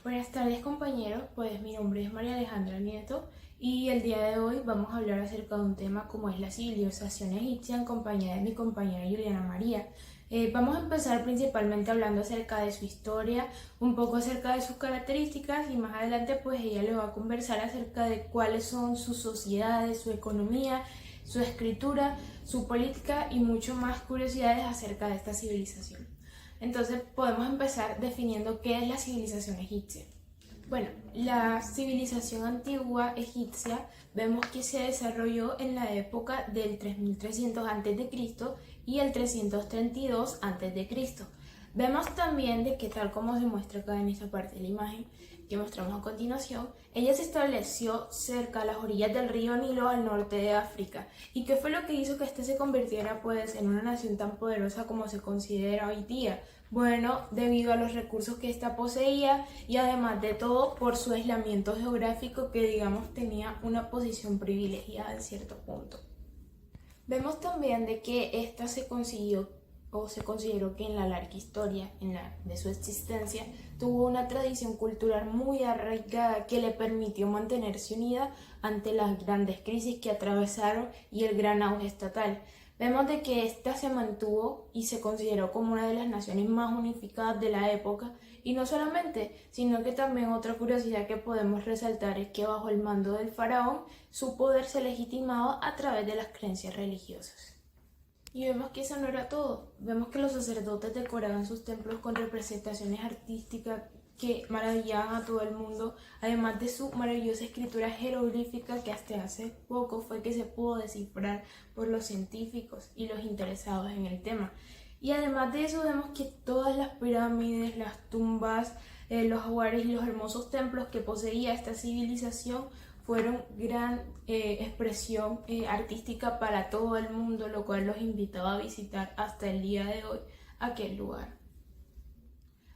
Buenas tardes compañeros, pues mi nombre es María Alejandra Nieto y el día de hoy vamos a hablar acerca de un tema como es la civilización egipcia en compañía de mi compañera Juliana María. Vamos a empezar principalmente hablando acerca de su historia, un poco acerca de sus características y más adelante pues ella le va a conversar acerca de cuáles son sus sociedades, su economía, su escritura, su política y mucho más curiosidades acerca de esta civilización. Entonces podemos empezar definiendo qué es la civilización egipcia. Bueno, la civilización antigua egipcia vemos que se desarrolló en la época del 3300 a.C. y el 332 a.C. Vemos también de que tal como se muestra acá en esta parte de la imagen que mostramos a continuación, ella se estableció cerca a las orillas del río Nilo al norte de África. ¿Y qué fue lo que hizo que éste se convirtiera pues en una nación tan poderosa como se considera hoy día? Bueno, debido a los recursos que ésta poseía y además de todo por su aislamiento geográfico que digamos tenía una posición privilegiada en cierto punto. Vemos también de que esta se consiguió o se consideró que en la larga historia de su existencia tuvo una tradición cultural muy arraigada que le permitió mantenerse unida ante las grandes crisis que atravesaron y el gran auge estatal. Vemos de que ésta se mantuvo y se consideró como una de las naciones más unificadas de la época y no solamente, sino que también otra curiosidad que podemos resaltar es que bajo el mando del faraón su poder se legitimaba a través de las creencias religiosas. Y vemos que eso no era todo. Vemos que los sacerdotes decoraban sus templos con representaciones artísticas que maravillaban a todo el mundo, además de su maravillosa escritura jeroglífica que hasta hace poco fue que se pudo descifrar por los científicos y los interesados en el tema. Y además de eso vemos que todas las pirámides, las tumbas, los jaguares y los hermosos templos que poseía esta civilización fueron gran expresión artística para todo el mundo, lo cual los invitaba a visitar hasta el día de hoy aquel lugar.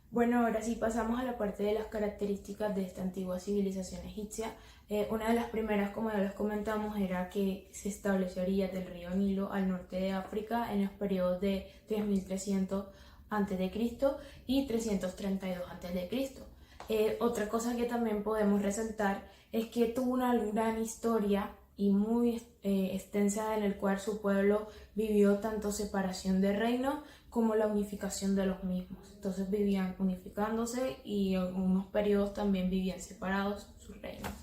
Bueno, ahora sí pasamos a la parte de las características de esta antigua civilización egipcia. Una de las primeras, como ya les comentamos, era que se estableció a orillas del río Nilo al norte de África en los periodos de 3300 a.C. y 332 a.C. Otra cosa que también podemos resaltar es que tuvo una gran historia y muy extensa en el cual su pueblo vivió tanto separación de reinos como la unificación de los mismos. Entonces vivían unificándose y en unos periodos también vivían separados sus reinos.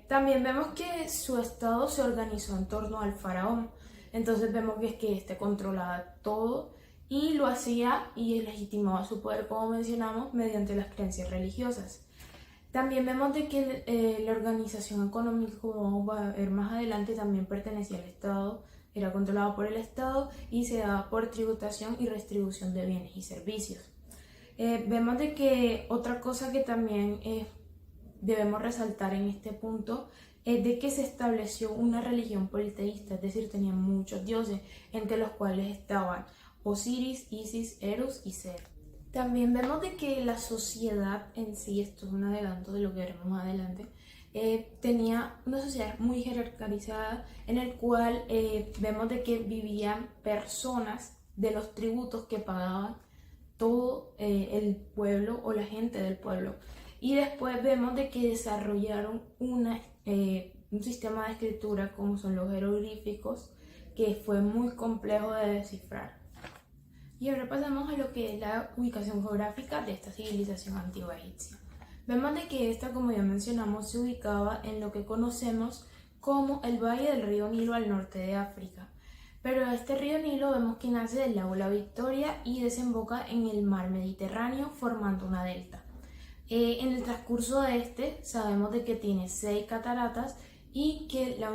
También vemos que su estado se organizó en torno al faraón. Entonces vemos que es que este controlaba todo y lo hacía y legitimaba su poder, como mencionamos, mediante las creencias religiosas. También vemos de que la organización económica, como vamos a ver más adelante, también pertenecía al Estado, era controlado por el Estado y se daba por tributación y restribución de bienes y servicios. Vemos de que otra cosa que también debemos resaltar en este punto es de que se estableció una religión politeísta, es decir, tenían muchos dioses, entre los cuales estaban Osiris, Isis, Eros y Set. También vemos de que la sociedad en sí, esto es un adelanto de lo que veremos más adelante, tenía una sociedad muy jerarquizada en el cual vemos de que vivían personas de los tributos que pagaban todo el pueblo o la gente del pueblo. Y después vemos de que desarrollaron un sistema de escritura como son los jeroglíficos que fue muy complejo de descifrar. Y ahora pasamos a lo que es la ubicación geográfica de esta civilización antigua egipcia. Vemos de que esta, como ya mencionamos, se ubicaba en lo que conocemos como el valle del río Nilo al norte de África. Pero este río Nilo vemos que nace del lago La Victoria y desemboca en el mar Mediterráneo formando una delta. En el transcurso de este sabemos de que tiene 6 cataratas y que la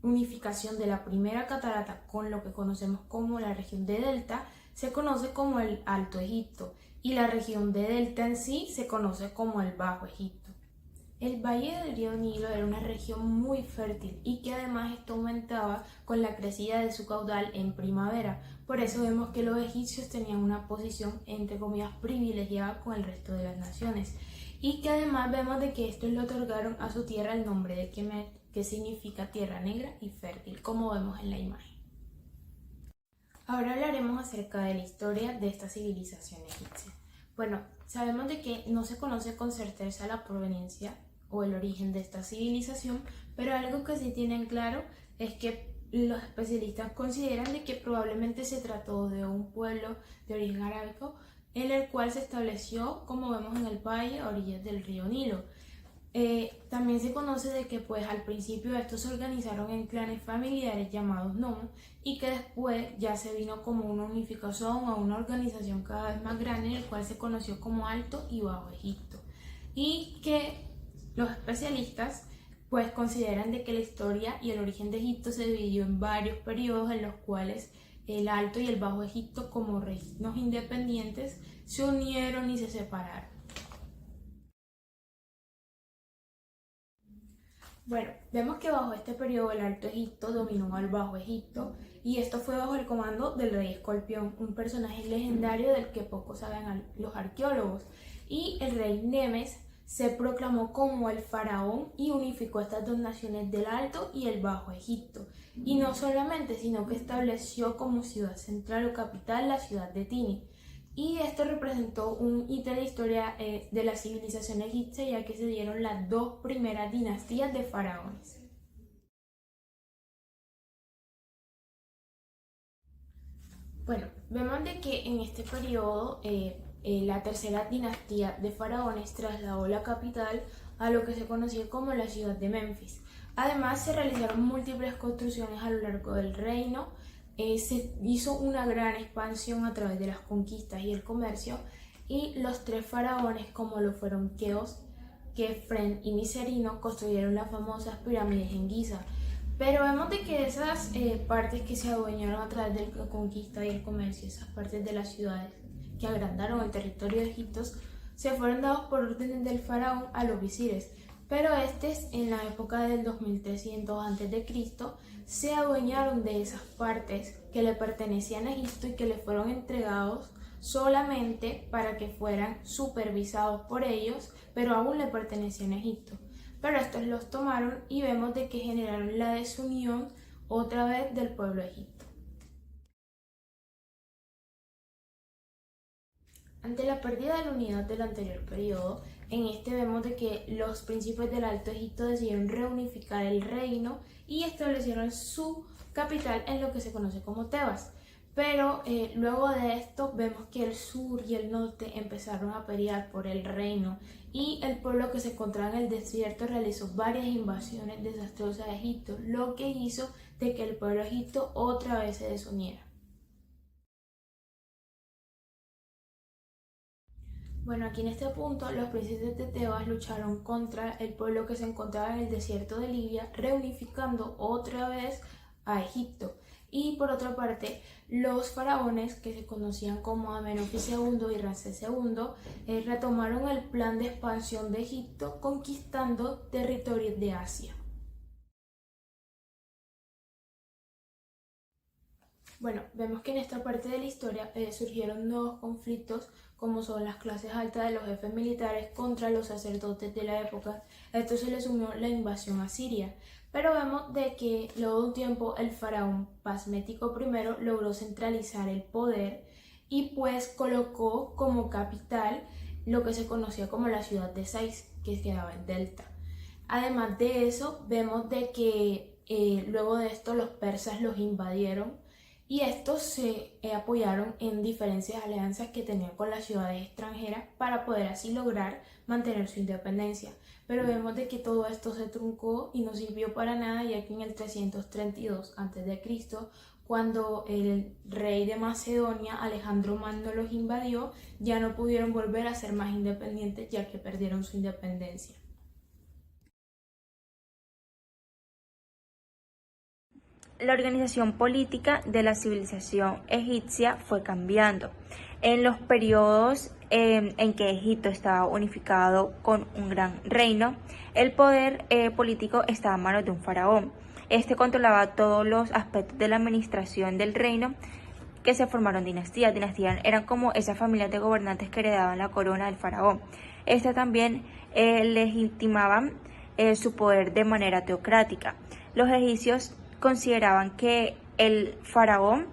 unificación de la primera catarata con lo que conocemos como la región de delta se conoce como el Alto Egipto y la región de delta en sí se conoce como el Bajo Egipto. El valle del río Nilo era una región muy fértil y que además esto aumentaba con la crecida de su caudal en primavera. Por eso vemos que los egipcios tenían una posición entre comillas privilegiada con el resto de las naciones y que además vemos de que estos le otorgaron a su tierra el nombre de Kemet, que significa tierra negra y fértil, como vemos en la imagen. Ahora hablaremos acerca de la historia de esta civilización egipcia. Bueno, sabemos de que no se conoce con certeza la proveniencia o el origen de esta civilización, pero algo que sí tienen claro es que los especialistas consideran de que probablemente se trató de un pueblo de origen arábico en el cual se estableció, como vemos en el valle, a orillas del río Nilo. También se conoce de que pues al principio estos se organizaron en clanes familiares llamados nomos y que después ya se vino como una unificación o una organización cada vez más grande en el cual se conoció como Alto y Bajo Egipto, y que los especialistas pues consideran de que la historia y el origen de Egipto se dividió en varios periodos en los cuales el Alto y el Bajo Egipto como reinos independientes se unieron y se separaron. Bueno, vemos que bajo este periodo el Alto Egipto dominó al Bajo Egipto y esto fue bajo el comando del rey Escorpión, un personaje legendario del que poco saben los arqueólogos. Y el rey Nemes se proclamó como el faraón y unificó estas dos naciones del Alto y el Bajo Egipto. Y no solamente, sino que estableció como ciudad central o capital la ciudad de Tini. Y esto representó un hito de la historia de la civilización egipcia, ya que se dieron las dos primeras dinastías de faraones. Bueno, vemos de que en este periodo la tercera dinastía de faraones trasladó la capital a lo que se conocía como la ciudad de Memphis. Además, se realizaron múltiples construcciones a lo largo del reino. Se hizo una gran expansión a través de las conquistas y el comercio, y los tres faraones, como lo fueron Keos, Kefren y Miserino, construyeron las famosas pirámides en Giza. Pero vemos de que esas partes que se adueñaron a través de la conquista y el comercio, esas partes de las ciudades que agrandaron el territorio de Egipto, se fueron dados por orden del faraón a los visires. Pero estos, en la época del 2300 a.C., se adueñaron de esas partes que le pertenecían a Egipto y que le fueron entregados solamente para que fueran supervisados por ellos, pero aún le pertenecían a Egipto. Pero estos los tomaron y vemos de que generaron la desunión otra vez del pueblo de Egipto. Ante la pérdida de la unidad del anterior periodo, en este vemos de que los príncipes del Alto Egipto decidieron reunificar el reino y establecieron su capital en lo que se conoce como Tebas. Pero luego de esto vemos que el sur y el norte empezaron a pelear por el reino, y el pueblo que se encontraba en el desierto realizó varias invasiones desastrosas a Egipto, lo que hizo de que el pueblo de Egipto otra vez se desuniera. Bueno, aquí en este punto los príncipes de Tebas lucharon contra el pueblo que se encontraba en el desierto de Libia, reunificando otra vez a Egipto. Y por otra parte, los faraones, que se conocían como Amenofis II y Ramsés II, retomaron el plan de expansión de Egipto, conquistando territorios de Asia. Bueno, vemos que en esta parte de la historia surgieron nuevos conflictos, como son las clases altas de los jefes militares contra los sacerdotes de la época. A esto se le sumó la invasión a Siria, pero vemos de que luego de un tiempo el faraón Pasmético I logró centralizar el poder y pues colocó como capital lo que se conocía como la ciudad de Sais, que quedaba en Delta. Además de eso, vemos de que luego de esto los persas los invadieron, y estos se apoyaron en diferentes alianzas que tenían con las ciudades extranjeras para poder así lograr mantener su independencia. Pero vemos de que todo esto se truncó y no sirvió para nada, ya que en el 332 a.C., cuando el rey de Macedonia, Alejandro Magno, los invadió, ya no pudieron volver a ser más independientes, ya que perdieron su independencia. La organización política de la civilización egipcia fue cambiando. En los periodos en que Egipto estaba unificado con un gran reino, el poder político estaba en manos de un faraón. Este controlaba todos los aspectos de la administración del reino, que se formaron dinastías. Dinastías eran como esas familias de gobernantes que heredaban la corona del faraón. Este también legitimaban su poder de manera teocrática. Los egipcios consideraban que el faraón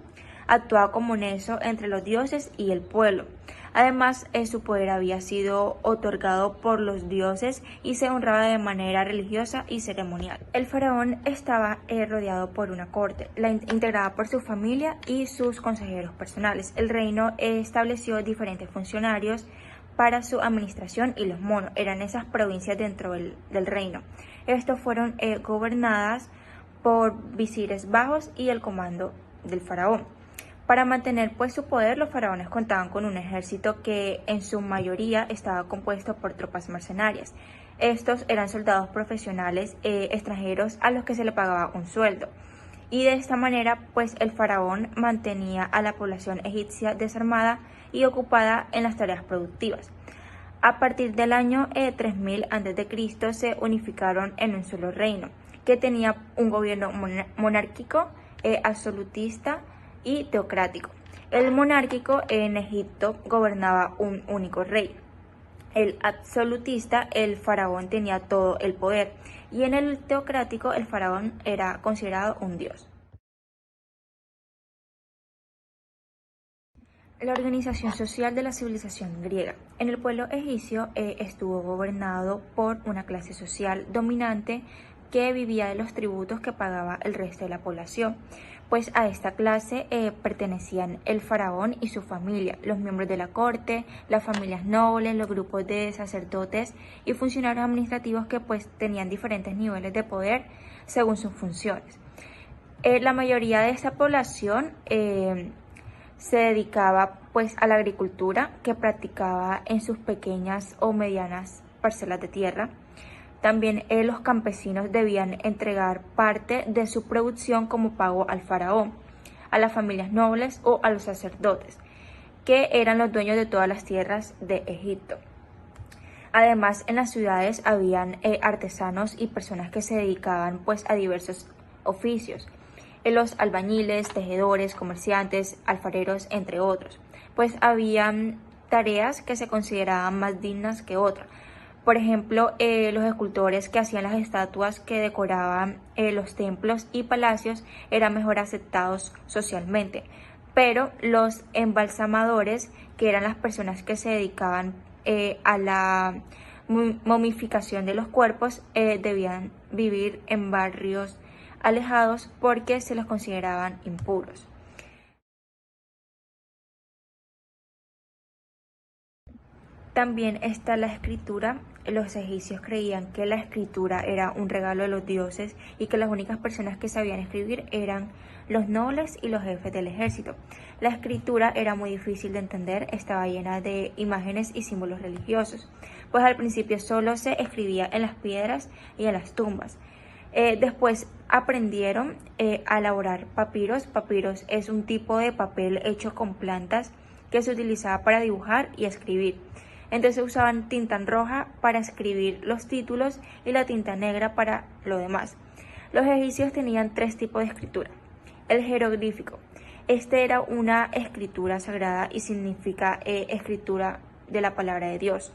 actuaba como nexo entre los dioses y el pueblo. Además, su poder había sido otorgado por los dioses y se honraba de manera religiosa y ceremonial. El faraón estaba rodeado por una corte, integrada por su familia y sus consejeros personales. El reino estableció diferentes funcionarios para su administración y los monos eran esas provincias dentro del reino. Estos fueron gobernadas por visires bajos y el comando del faraón. Para mantener pues su poder, los faraones contaban con un ejército que en su mayoría estaba compuesto por tropas mercenarias. Estos eran soldados profesionales extranjeros a los que se le pagaba un sueldo. Y de esta manera pues el faraón mantenía a la población egipcia desarmada y ocupada en las tareas productivas. A partir del año 3000 a.C. se unificaron en un solo reino, que tenía un gobierno monárquico, absolutista y teocrático. El monárquico en Egipto gobernaba un único rey. El absolutista, el faraón, tenía todo el poder, y en el teocrático el faraón era considerado un dios. La organización social de la civilización griega. En el pueblo egipcio estuvo gobernado por una clase social dominante que vivía de los tributos que pagaba el resto de la población, pues a esta clase pertenecían el faraón y su familia, los miembros de la corte, las familias nobles, los grupos de sacerdotes y funcionarios administrativos que pues tenían diferentes niveles de poder según sus funciones. La mayoría de esta población se dedicaba pues a la agricultura, que practicaba en sus pequeñas o medianas parcelas de tierra. También los campesinos debían entregar parte de su producción como pago al faraón, a las familias nobles o a los sacerdotes, que eran los dueños de todas las tierras de Egipto. Además, en las ciudades habían artesanos y personas que se dedicaban pues a diversos oficios. Los albañiles, tejedores, comerciantes, alfareros, entre otros. Pues habían tareas que se consideraban más dignas que otras. Por ejemplo, los escultores que hacían las estatuas que decoraban los templos y palacios eran mejor aceptados socialmente, pero los embalsamadores, que eran las personas que se dedicaban a la momificación de los cuerpos, debían vivir en barrios alejados porque se los consideraban impuros. También está la escritura. Los egipcios creían que la escritura era un regalo de los dioses y que las únicas personas que sabían escribir eran los nobles y los jefes del ejército. La escritura era muy difícil de entender, estaba llena de imágenes y símbolos religiosos, pues al principio solo se escribía en las piedras y en las tumbas. Después aprendieron a elaborar papiros. Papiros es un tipo de papel hecho con plantas que se utilizaba para dibujar y escribir. Entonces usaban tinta roja para escribir los títulos y la tinta negra para lo demás. Los egipcios tenían 3 tipos de escritura. El jeroglífico. Este era una escritura sagrada y significa escritura de la palabra de Dios.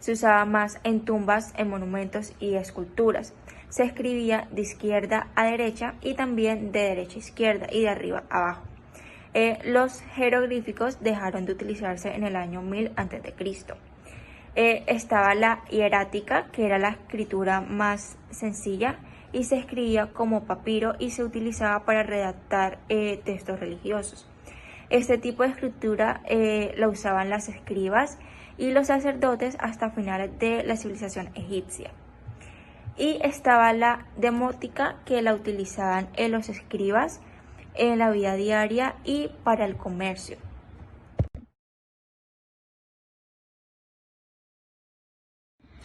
Se usaba más en tumbas, en monumentos y esculturas. Se escribía de izquierda a derecha y también de derecha a izquierda y de arriba a abajo. Los jeroglíficos dejaron de utilizarse en el año 1000 a.C. Estaba la hierática, que era la escritura más sencilla y se escribía como papiro y se utilizaba para redactar textos religiosos. Este tipo de escritura la usaban las escribas y los sacerdotes hasta finales de la civilización egipcia. Y estaba la demótica, que la utilizaban los escribas en la vida diaria y para el comercio.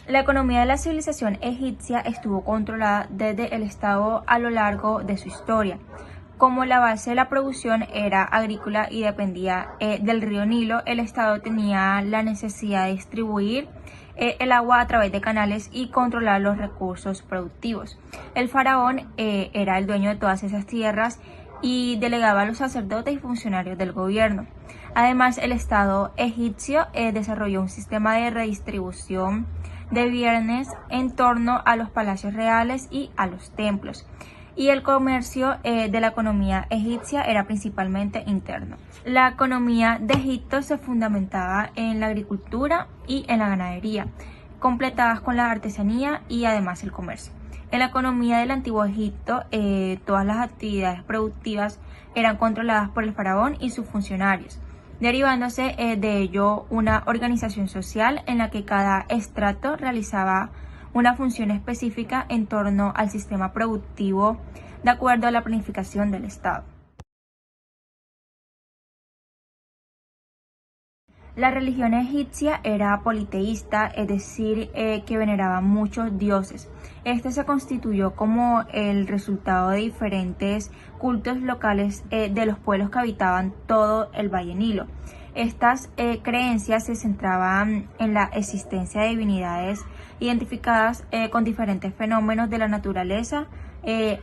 La economía de la civilización egipcia estuvo controlada desde el Estado a lo largo de su historia. Como la base de la producción era agrícola y dependía del río Nilo, el Estado tenía la necesidad de distribuir el agua a través de canales y controlar los recursos productivos. El faraón era el dueño de todas esas tierras y delegaba a los sacerdotes y funcionarios del gobierno. Además, el Estado egipcio desarrolló un sistema de redistribución de bienes en torno a los palacios reales y a los templos. y el comercio de la economía egipcia era principalmente interno. La economía de Egipto se fundamentaba en la agricultura y en la ganadería, completadas con la artesanía y además el comercio. En la economía del antiguo Egipto, todas las actividades productivas eran controladas por el faraón y sus funcionarios, derivándose de ello una organización social en la que cada estrato realizaba una función específica en torno al sistema productivo de acuerdo a la planificación del Estado. La religión egipcia era politeísta, es decir, que veneraba muchos dioses. Este se constituyó como el resultado de diferentes cultos locales de los pueblos que habitaban todo el Valle Nilo. Estas creencias se centraban en la existencia de divinidades identificadas con diferentes fenómenos de la naturaleza,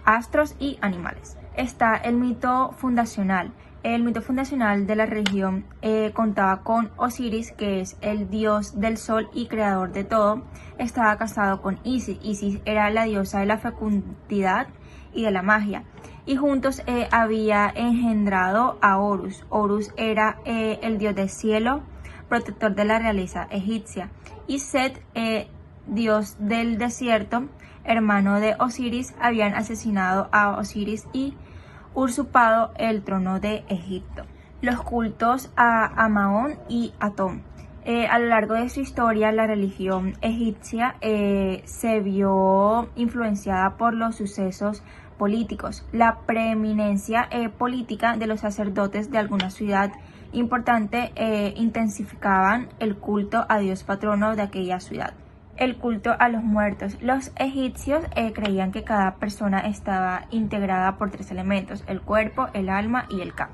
astros y animales. Está el mito fundacional. El mito fundacional de la religión contaba con Osiris, que es el dios del sol y creador de todo. Estaba casado con Isis. Isis era la diosa de la fecundidad y de la magia. Y juntos había engendrado a Horus. Horus era el dios del cielo, protector de la realeza egipcia. Y Set, dios del desierto, hermano de Osiris, habían asesinado a Osiris y usurpado el trono de Egipto. Los cultos a Amaón y Atón. A lo largo de su historia, la religión egipcia se vio influenciada por los sucesos políticos. La preeminencia política de los sacerdotes de alguna ciudad importante intensificaban el culto a Dios patrono de aquella ciudad. El culto a los muertos. Los egipcios creían que cada persona estaba integrada por tres elementos: el cuerpo, el alma y el ka.